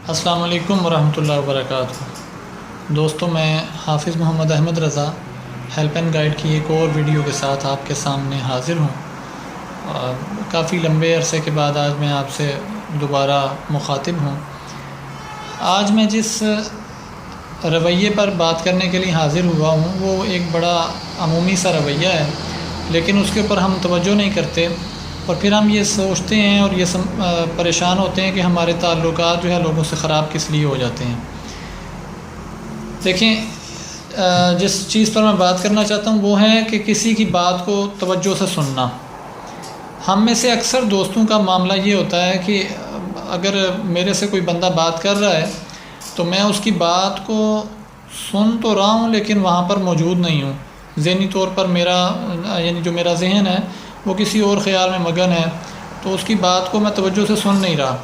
السلام علیکم ورحمۃ اللہ وبرکاتہ۔ دوستوں، میں حافظ محمد Ahmad Raza help and guide کی ایک اور ویڈیو کے ساتھ آپ کے سامنے حاضر ہوں۔ کافی لمبے عرصے کے بعد آج میں آپ سے دوبارہ مخاطب ہوں۔ آج میں جس رویے پر بات کرنے کے لیے حاضر ہوا ہوں وہ ایک بڑا عمومی سا رویہ ہے، لیکن اس کے اوپر ہم توجہ نہیں کرتے اور پھر ہم یہ سوچتے ہیں اور یہ پریشان ہوتے ہیں کہ ہمارے تعلقات جو ہے لوگوں سے خراب کس لیے ہو جاتے ہیں۔ دیکھیں، جس چیز پر میں بات کرنا چاہتا ہوں وہ ہے کہ کسی کی بات کو توجہ سے سننا۔ ہم میں سے اکثر دوستوں کا معاملہ یہ ہوتا ہے کہ اگر میرے سے کوئی بندہ بات کر رہا ہے تو میں اس کی بات کو سن تو رہا ہوں لیکن وہاں پر موجود نہیں ہوں۔ ذہنی طور پر جو میرا ذہن ہے وہ کسی اور خیال میں مگن ہے، تو اس کی بات کو میں توجہ سے سن نہیں رہا۔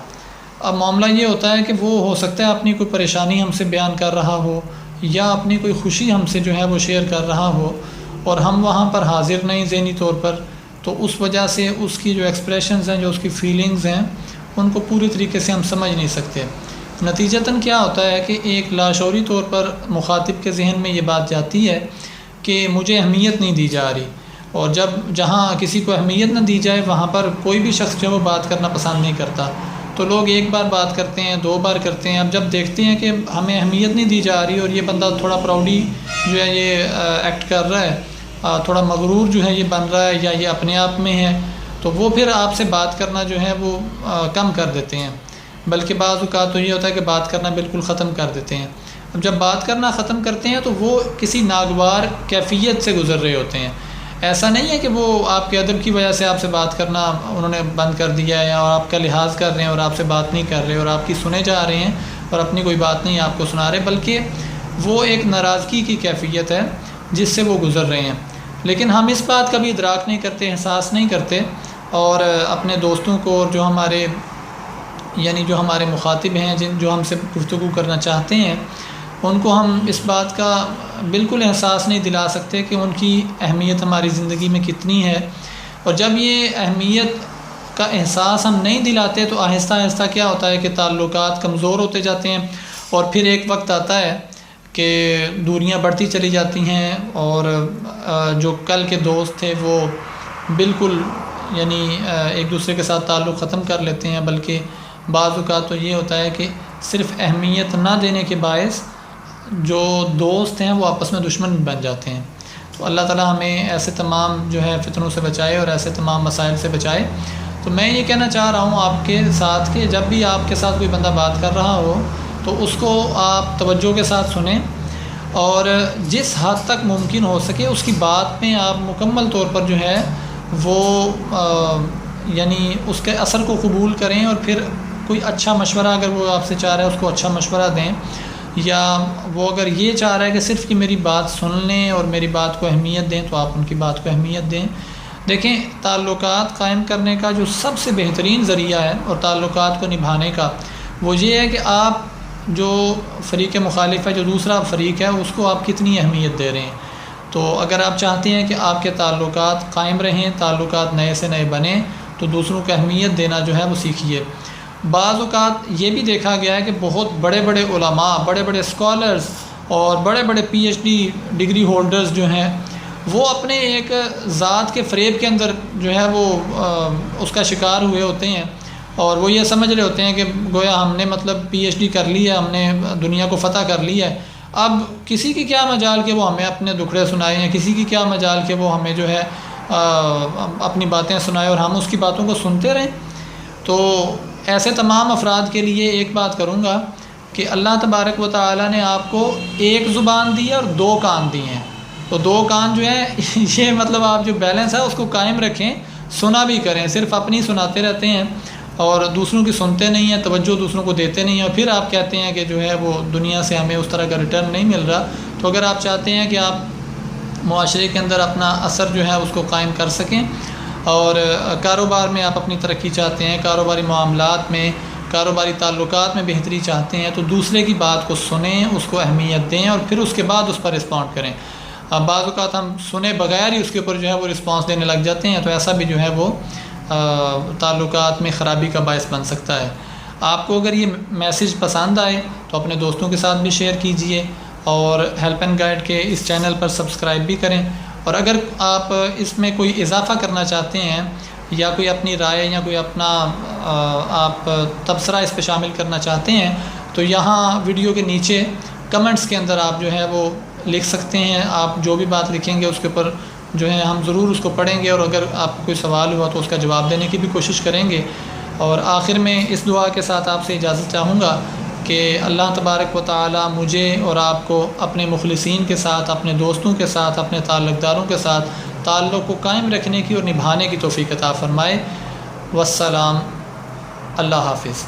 اب معاملہ یہ ہوتا ہے کہ وہ ہو سکتا ہے اپنی کوئی پریشانی ہم سے بیان کر رہا ہو یا اپنی کوئی خوشی ہم سے جو ہے وہ شیئر کر رہا ہو اور ہم وہاں پر حاضر نہیں ذہنی طور پر، تو اس وجہ سے اس کی جو ایکسپریشنز ہیں، جو اس کی فیلنگز ہیں، ان کو پوری طریقے سے ہم سمجھ نہیں سکتے۔ نتیجتاً کیا ہوتا ہے کہ ایک لاشعوری طور پر مخاطب کے ذہن میں یہ بات جاتی ہے کہ مجھے اہمیت نہیں دی جا رہی، اور جہاں کسی کو اہمیت نہ دی جائے وہاں پر کوئی بھی شخص جو ہے وہ بات کرنا پسند نہیں کرتا۔ تو لوگ ایک بار بات کرتے ہیں، دو بار کرتے ہیں، اب جب دیکھتے ہیں کہ ہمیں اہمیت نہیں دی جا رہی اور یہ بندہ تھوڑا پراؤڈی جو ہے یہ ایکٹ کر رہا ہے، تھوڑا مغرور جو ہے یہ بن رہا ہے یا یہ اپنے آپ میں ہے، تو وہ پھر آپ سے بات کرنا جو ہے وہ کم کر دیتے ہیں، بلکہ بعض اوقات تو یہ ہوتا ہے کہ بات کرنا بالکل ختم کر دیتے ہیں۔ اب جب بات کرنا ختم کرتے ہیں تو وہ کسی ناگوار کیفیت سے گزر رہے ہوتے ہیں۔ ایسا نہیں ہے کہ وہ آپ کے ادب کی وجہ سے آپ سے بات کرنا انہوں نے بند کر دیا ہے اور آپ کا لحاظ کر رہے ہیں اور آپ سے بات نہیں کر رہے اور آپ کی سنے جا رہے ہیں اور اپنی کوئی بات نہیں آپ کو سنا رہے، بلکہ وہ ایک ناراضگی کی کیفیت ہے جس سے وہ گزر رہے ہیں۔ لیکن ہم اس بات کا بھی ادراک نہیں کرتے، احساس نہیں کرتے، اور اپنے دوستوں کو اور جو ہمارے مخاطب ہیں جو ہم سے گفتگو کرنا چاہتے ہیں ان کو ہم اس بات کا بالکل احساس نہیں دلا سکتے کہ ان کی اہمیت ہماری زندگی میں کتنی ہے۔ اور جب یہ اہمیت کا احساس ہم نہیں دلاتے تو آہستہ آہستہ کیا ہوتا ہے کہ تعلقات کمزور ہوتے جاتے ہیں، اور پھر ایک وقت آتا ہے کہ دوریاں بڑھتی چلی جاتی ہیں، اور جو کل کے دوست تھے وہ بالکل ایک دوسرے کے ساتھ تعلق ختم کر لیتے ہیں، بلکہ بعض اوقات تو یہ ہوتا ہے کہ صرف اہمیت نہ دینے کے باعث جو دوست ہیں وہ آپس میں دشمن بن جاتے ہیں۔ تو اللہ تعالیٰ ہمیں ایسے تمام جو ہے فتنوں سے بچائے اور ایسے تمام مسائل سے بچائے۔ تو میں یہ کہنا چاہ رہا ہوں آپ کے ساتھ کہ جب بھی آپ کے ساتھ کوئی بندہ بات کر رہا ہو تو اس کو آپ توجہ کے ساتھ سنیں، اور جس حد تک ممکن ہو سکے اس کی بات میں آپ مکمل طور پر جو ہے وہ اس کے اثر کو قبول کریں، اور پھر کوئی اچھا مشورہ اگر وہ آپ سے چاہ رہا ہے اس کو اچھا مشورہ دیں، یا وہ اگر یہ چاہ رہا ہے کہ صرف کہ میری بات سن لیں اور میری بات کو اہمیت دیں تو آپ ان کی بات کو اہمیت دیں۔ دیکھیں، تعلقات قائم کرنے کا جو سب سے بہترین ذریعہ ہے اور تعلقات کو نبھانے کا وہ یہ ہے کہ آپ جو فریق مخالف ہے، جو دوسرا فریق ہے، اس کو آپ کتنی اہمیت دے رہے ہیں۔ تو اگر آپ چاہتے ہیں کہ آپ کے تعلقات قائم رہیں، تعلقات نئے سے نئے بنیں، تو دوسروں کو اہمیت دینا جو ہے وہ سیکھیے۔ بعض اوقات یہ بھی دیکھا گیا ہے کہ بہت بڑے بڑے علماء، بڑے بڑے اسکالرز اور بڑے بڑے P H D degree holders جو ہیں وہ اپنے ایک ذات کے فریب کے اندر جو ہے وہ اس کا شکار ہوئے ہوتے ہیں، اور وہ یہ سمجھ رہے ہوتے ہیں کہ گویا ہم نے پی ایچ ڈی کر لی ہے، ہم نے دنیا کو فتح کر لی ہے، اب کسی کی کیا مجال کہ وہ ہمیں اپنے دکھڑے سنائے ہیں، کسی کی کیا مجال کہ وہ ہمیں جو ہے اپنی باتیں سنائے اور ہم اس کی باتوں کو سنتے رہیں۔ تو ایسے تمام افراد کے لیے ایک بات کروں گا کہ اللہ تبارک و تعالیٰ نے آپ کو ایک زبان دی ہے اور دو کان دیے ہیں، تو دو کان جو ہے یہ آپ جو بیلنس ہے اس کو قائم رکھیں، سنا بھی کریں، صرف اپنی سناتے رہتے ہیں اور دوسروں کی سنتے نہیں ہیں، توجہ دوسروں کو دیتے نہیں ہیں، اور پھر آپ کہتے ہیں کہ جو ہے وہ دنیا سے ہمیں اس طرح کا ریٹرن نہیں مل رہا۔ تو اگر آپ چاہتے ہیں کہ آپ معاشرے کے اندر اپنا اثر جو ہے اس کو قائم کر سکیں، اور کاروبار میں آپ اپنی ترقی چاہتے ہیں، کاروباری معاملات میں، کاروباری تعلقات میں بہتری چاہتے ہیں، تو دوسرے کی بات کو سنیں، اس کو اہمیت دیں، اور پھر اس کے بعد اس پر رسپونڈ کریں۔ بعض اوقات ہم سنے بغیر ہی اس کے اوپر جو ہے وہ رسپانس دینے لگ جاتے ہیں، تو ایسا بھی جو ہے وہ تعلقات میں خرابی کا باعث بن سکتا ہے۔ آپ کو اگر یہ میسیج پسند آئے تو اپنے دوستوں کے ساتھ بھی شیئر کیجئے، اور ہیلپ اینڈ گائیڈ کے اس چینل پر سبسکرائب بھی کریں۔ اور اگر آپ اس میں کوئی اضافہ کرنا چاہتے ہیں یا کوئی اپنی رائے یا کوئی اپنا آپ تبصرہ اس پہ شامل کرنا چاہتے ہیں تو یہاں ویڈیو کے نیچے کمنٹس کے اندر آپ جو ہے وہ لکھ سکتے ہیں۔ آپ جو بھی بات لکھیں گے اس کے اوپر جو ہے ہم ضرور اس کو پڑھیں گے، اور اگر آپ کو کوئی سوال ہوا تو اس کا جواب دینے کی بھی کوشش کریں گے۔ اور آخر میں اس دعا کے ساتھ آپ سے اجازت چاہوں گا کہ اللہ تبارک و تعالی مجھے اور آپ کو اپنے مخلصین کے ساتھ، اپنے دوستوں کے ساتھ، اپنے تعلق داروں کے ساتھ تعلق کو قائم رکھنے کی اور نبھانے کی توفیق عطا فرمائے۔ والسلام، اللہ حافظ۔